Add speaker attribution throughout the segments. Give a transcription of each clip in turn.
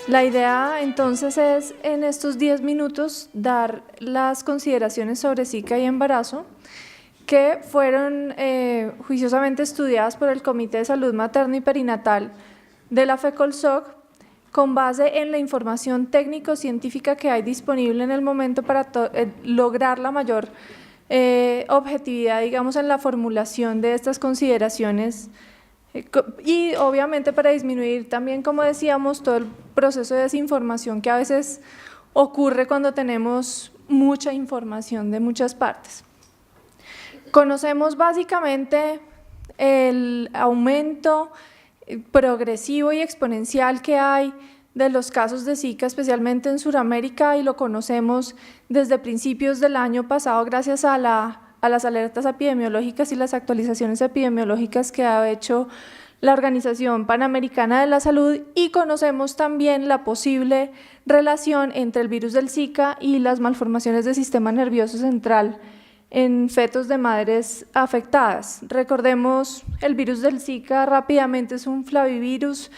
Speaker 1: La idea entonces es en estos 10 minutos dar las consideraciones sobre Zika y embarazo que fueron juiciosamente estudiadas por el Comité de Salud Materno y Perinatal de la FECOLSOC con base en la información técnico-científica que hay disponible en el momento para lograr la mayor objetividad, digamos, en la formulación de estas consideraciones y obviamente para disminuir también, como decíamos, todo el proceso de desinformación que a veces ocurre cuando tenemos mucha información de muchas partes. Conocemos básicamente el aumento progresivo y exponencial que hay de los casos de Zika, especialmente en Sudamérica, y lo conocemos desde principios del año pasado gracias a las alertas epidemiológicas y las actualizaciones epidemiológicas que ha hecho la Organización Panamericana de la Salud, y conocemos también la posible relación entre el virus del Zika y las malformaciones del sistema nervioso central en fetos de madres afectadas. Recordemos, el virus del Zika rápidamente es un flavivirus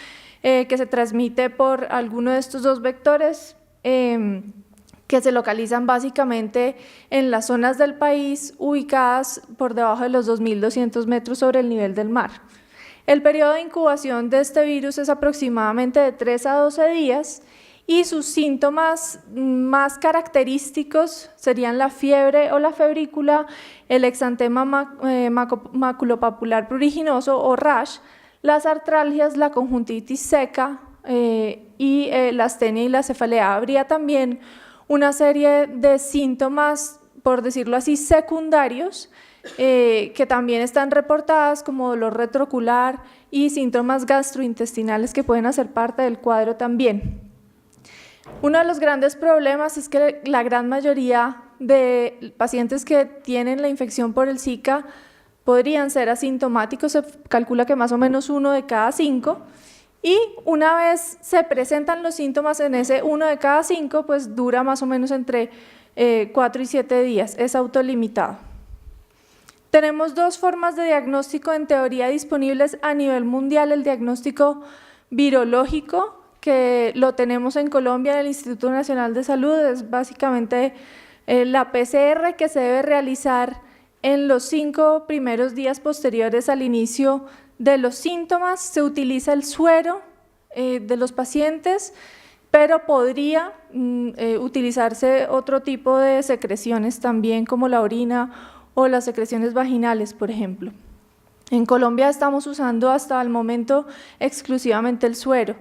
Speaker 1: que se transmite por alguno de estos dos vectores que se localizan básicamente en las zonas del país ubicadas por debajo de los 2.200 metros sobre el nivel del mar. El periodo de incubación de este virus es aproximadamente de 3 a 12 días y sus síntomas más característicos serían la fiebre o la febrícula, el exantema maculopapular pruriginoso o rash, las artralgias, la conjuntivitis seca y la astenia y la cefalea. Habría también una serie de síntomas, por decirlo así, secundarios, que también están reportadas como dolor retroocular y síntomas gastrointestinales que pueden hacer parte del cuadro también. Uno de los grandes problemas es que la gran mayoría de pacientes que tienen la infección por el Zika podrían ser asintomáticos, se calcula que más o menos 1 de cada 5, y una vez se presentan los síntomas en ese 1 de cada 5, pues dura más o menos entre 4 y 7 días, es autolimitado. Tenemos dos formas de diagnóstico en teoría disponibles a nivel mundial: el diagnóstico virológico, que lo tenemos en Colombia en el Instituto Nacional de Salud, es básicamente la PCR que se debe realizar en los 5 primeros días posteriores al inicio de los síntomas. Se utiliza el suero de los pacientes, pero podría utilizarse otro tipo de secreciones también, como la orina o las secreciones vaginales, por ejemplo. En Colombia estamos usando hasta el momento exclusivamente el suero.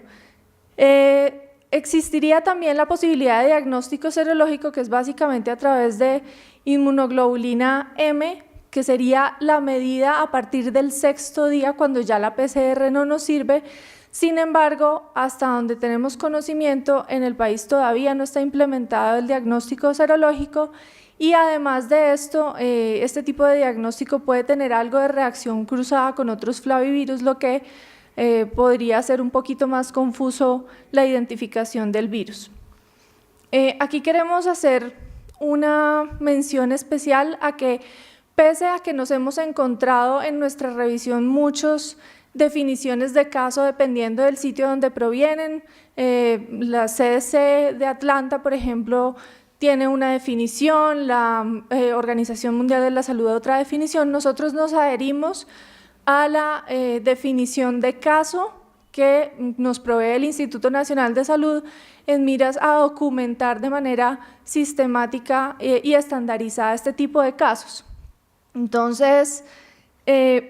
Speaker 1: Existiría también la posibilidad de diagnóstico serológico, que es básicamente a través de inmunoglobulina M, que sería la medida a partir del 6º día, cuando ya la PCR no nos sirve. Sin embargo, hasta donde tenemos conocimiento, en el país todavía no está implementado el diagnóstico serológico, y además de esto, este tipo de diagnóstico puede tener algo de reacción cruzada con otros flavivirus, lo que podría ser un poquito más confuso la identificación del virus. Aquí queremos hacer una mención especial a que, pese a que nos hemos encontrado en nuestra revisión muchas definiciones de caso dependiendo del sitio donde provienen, la CDC de Atlanta, por ejemplo, tiene una definición, la Organización Mundial de la Salud otra definición, nosotros nos adherimos a la definición de caso que nos provee el Instituto Nacional de Salud en miras a documentar de manera sistemática y estandarizada este tipo de casos. Entonces,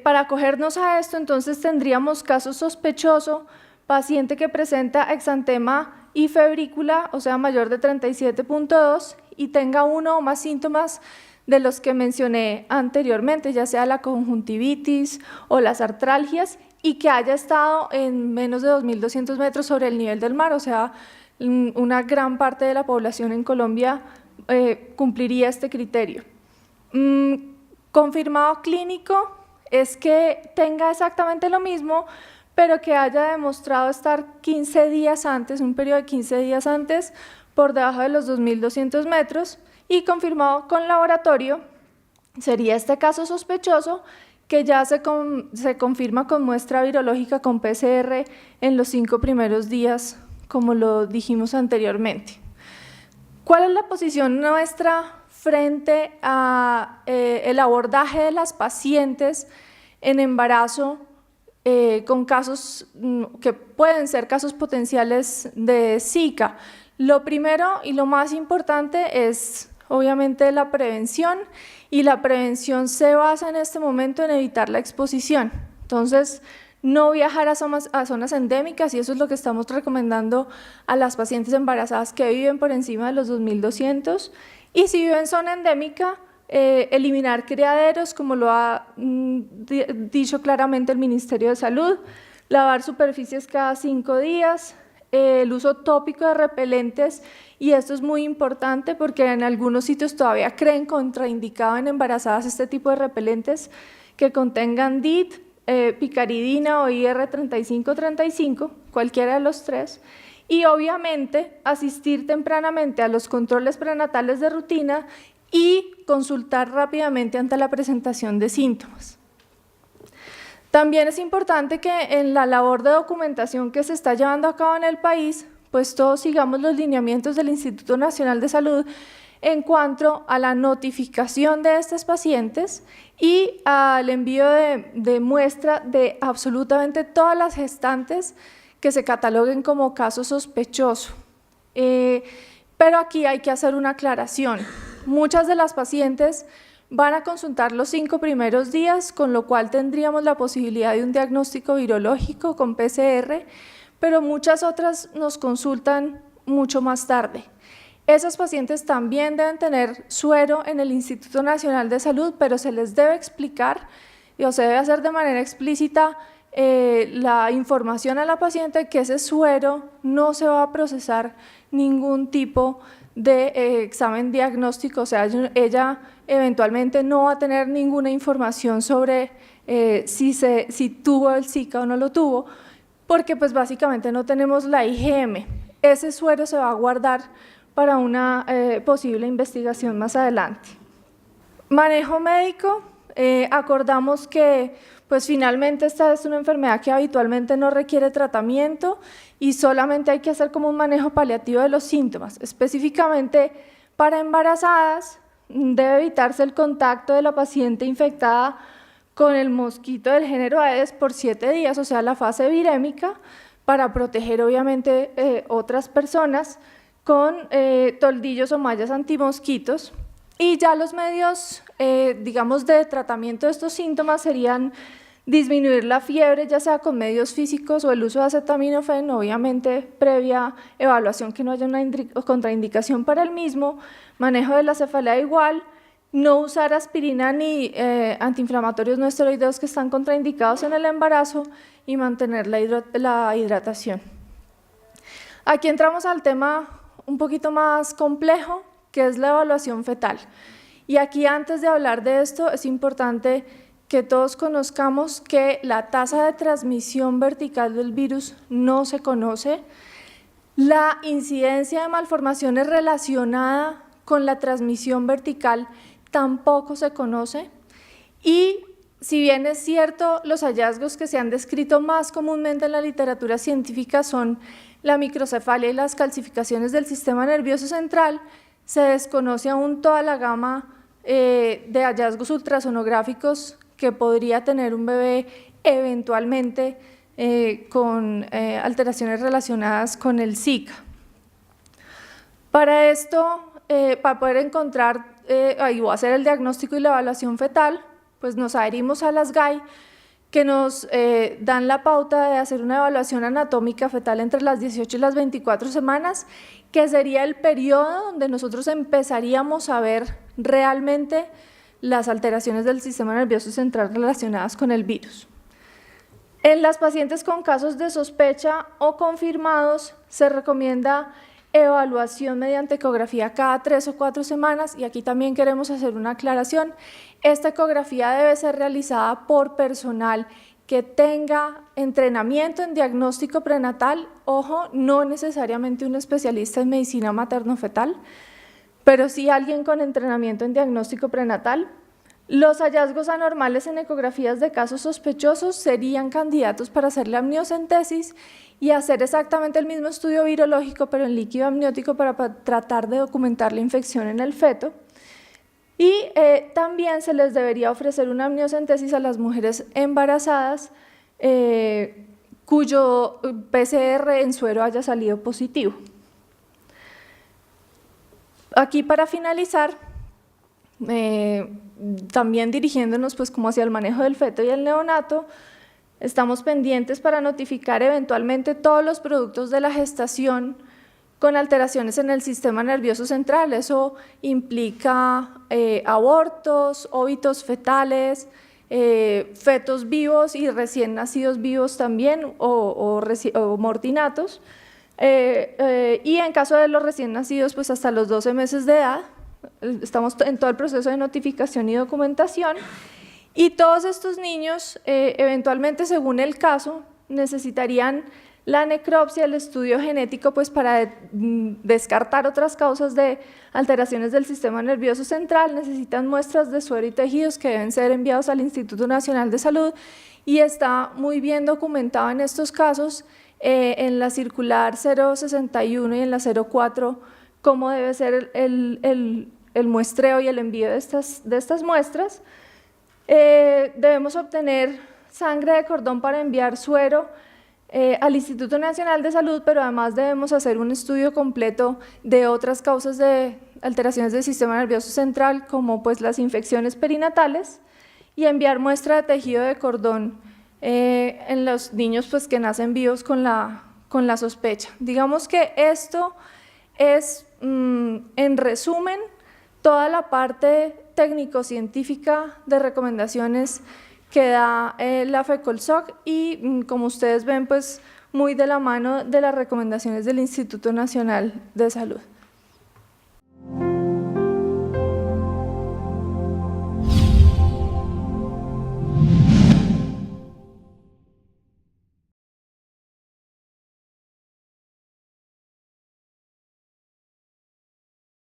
Speaker 1: para acogernos a esto, entonces tendríamos caso sospechoso, paciente que presenta exantema y febrícula, o sea mayor de 37.2, y tenga uno o más síntomas de los que mencioné anteriormente, ya sea la conjuntivitis o las artralgias, y que haya estado en menos de 2.200 metros sobre el nivel del mar, o sea, una gran parte de la población en Colombia cumpliría este criterio. Confirmado clínico es que tenga exactamente lo mismo, pero que haya demostrado estar 15 días antes, un periodo de 15 días antes, por debajo de los 2.200 metros, y confirmado con laboratorio sería este caso sospechoso, que ya se confirma con muestra virológica con PCR en los 5 primeros días como lo dijimos anteriormente. ¿Cuál es la posición nuestra frente a el abordaje de las pacientes en embarazo con casos que pueden ser casos potenciales de Zika? Lo primero y lo más importante es obviamente la prevención, y la prevención se basa en este momento en evitar la exposición. Entonces, no viajar a zonas endémicas, y eso es lo que estamos recomendando a las pacientes embarazadas que viven por encima de los 2.200, y si viven en zona endémica, eliminar criaderos, como lo ha dicho claramente el Ministerio de Salud, lavar superficies cada 5 días, el uso tópico de repelentes, y esto es muy importante porque en algunos sitios todavía creen contraindicado en embarazadas este tipo de repelentes que contengan DIT, picaridina o IR3535, cualquiera de los tres, y obviamente asistir tempranamente a los controles prenatales de rutina y consultar rápidamente ante la presentación de síntomas. También es importante que en la labor de documentación que se está llevando a cabo en el país, pues todos sigamos los lineamientos del Instituto Nacional de Salud en cuanto a la notificación de estas pacientes y al envío de muestra de absolutamente todas las gestantes que se cataloguen como caso sospechoso. Pero aquí hay que hacer una aclaración. Muchas de las pacientes van a consultar los 5 primeros días, con lo cual tendríamos la posibilidad de un diagnóstico virológico con PCR, pero muchas otras nos consultan mucho más tarde. Esas pacientes también deben tener suero en el Instituto Nacional de Salud, pero se les debe explicar o se debe hacer de manera explícita la información a la paciente que ese suero no se va a procesar ningún tipo de examen diagnóstico, o sea, ella eventualmente no va a tener ninguna información sobre si tuvo el Zika o no lo tuvo, porque pues básicamente no tenemos la IgM. Ese suero se va a guardar para una posible investigación más adelante. Manejo médico, acordamos que pues finalmente esta es una enfermedad que habitualmente no requiere tratamiento y solamente hay que hacer como un manejo paliativo de los síntomas. Específicamente para embarazadas debe evitarse el contacto de la paciente infectada con el mosquito del género Aedes por 7 días, o sea, la fase virémica, para proteger obviamente otras personas con toldillos o mallas antimosquitos. Y ya los medios, digamos, de tratamiento de estos síntomas serían disminuir la fiebre, ya sea con medios físicos o el uso de acetaminofén, obviamente previa evaluación que no haya una contraindicación para el mismo, manejo de la cefalea igual, no usar aspirina ni antiinflamatorios no esteroideos que están contraindicados en el embarazo y mantener la hidratación. Aquí entramos al tema un poquito más complejo, que es la evaluación fetal. Y aquí, antes de hablar de esto, es importante que todos conozcamos que la tasa de transmisión vertical del virus no se conoce, la incidencia de malformaciones relacionada con la transmisión vertical tampoco se conoce, y si bien es cierto, los hallazgos que se han descrito más comúnmente en la literatura científica son la microcefalia y las calcificaciones del sistema nervioso central, se desconoce aún toda la gama de hallazgos ultrasonográficos que podría tener un bebé eventualmente con alteraciones relacionadas con el Zika. Para esto, para poder encontrar o hacer el diagnóstico y la evaluación fetal, pues nos adherimos a las GAI, que nos dan la pauta de hacer una evaluación anatómica fetal entre las 18 y las 24 semanas, que sería el periodo donde nosotros empezaríamos a ver realmente las alteraciones del sistema nervioso central relacionadas con el virus. En las pacientes con casos de sospecha o confirmados se recomienda evaluación mediante ecografía cada 3 o 4 semanas, y aquí también queremos hacer una aclaración. Esta ecografía debe ser realizada por personal que tenga entrenamiento en diagnóstico prenatal, ojo, no necesariamente un especialista en medicina materno-fetal, pero sí alguien con entrenamiento en diagnóstico prenatal. Los hallazgos anormales en ecografías de casos sospechosos serían candidatos para hacer la amniocentesis y hacer exactamente el mismo estudio virológico, pero en líquido amniótico, para tratar de documentar la infección en el feto. Y también se les debería ofrecer una amniocentesis a las mujeres embarazadas cuyo PCR en suero haya salido positivo. Aquí, para finalizar, también dirigiéndonos pues como hacia el manejo del feto y el neonato, estamos pendientes para notificar eventualmente todos los productos de la gestación con alteraciones en el sistema nervioso central. Eso implica abortos, óbitos fetales, fetos vivos y recién nacidos vivos también, o mortinatos, y en caso de los recién nacidos, pues hasta los 12 meses de edad. Estamos en todo el proceso de notificación y documentación, y todos estos niños, eventualmente, según el caso, necesitarían la necropsia, el estudio genético, pues para descartar otras causas de alteraciones del sistema nervioso central. Necesitan muestras de suero y tejidos que deben ser enviados al Instituto Nacional de Salud, y está muy bien documentado en estos casos en la circular 061 y en la 04 cómo debe ser el muestreo y el envío de estas muestras. Debemos obtener sangre de cordón para enviar suero al Instituto Nacional de Salud, pero además debemos hacer un estudio completo de otras causas de alteraciones del sistema nervioso central, como pues las infecciones perinatales, y enviar muestra de tejido de cordón en los niños pues que nacen vivos con la sospecha. Digamos que esto es, en resumen, toda la parte técnico-científica de recomendaciones que da la FECOLSOC, y como ustedes ven, pues muy de la mano de las recomendaciones del Instituto Nacional de Salud.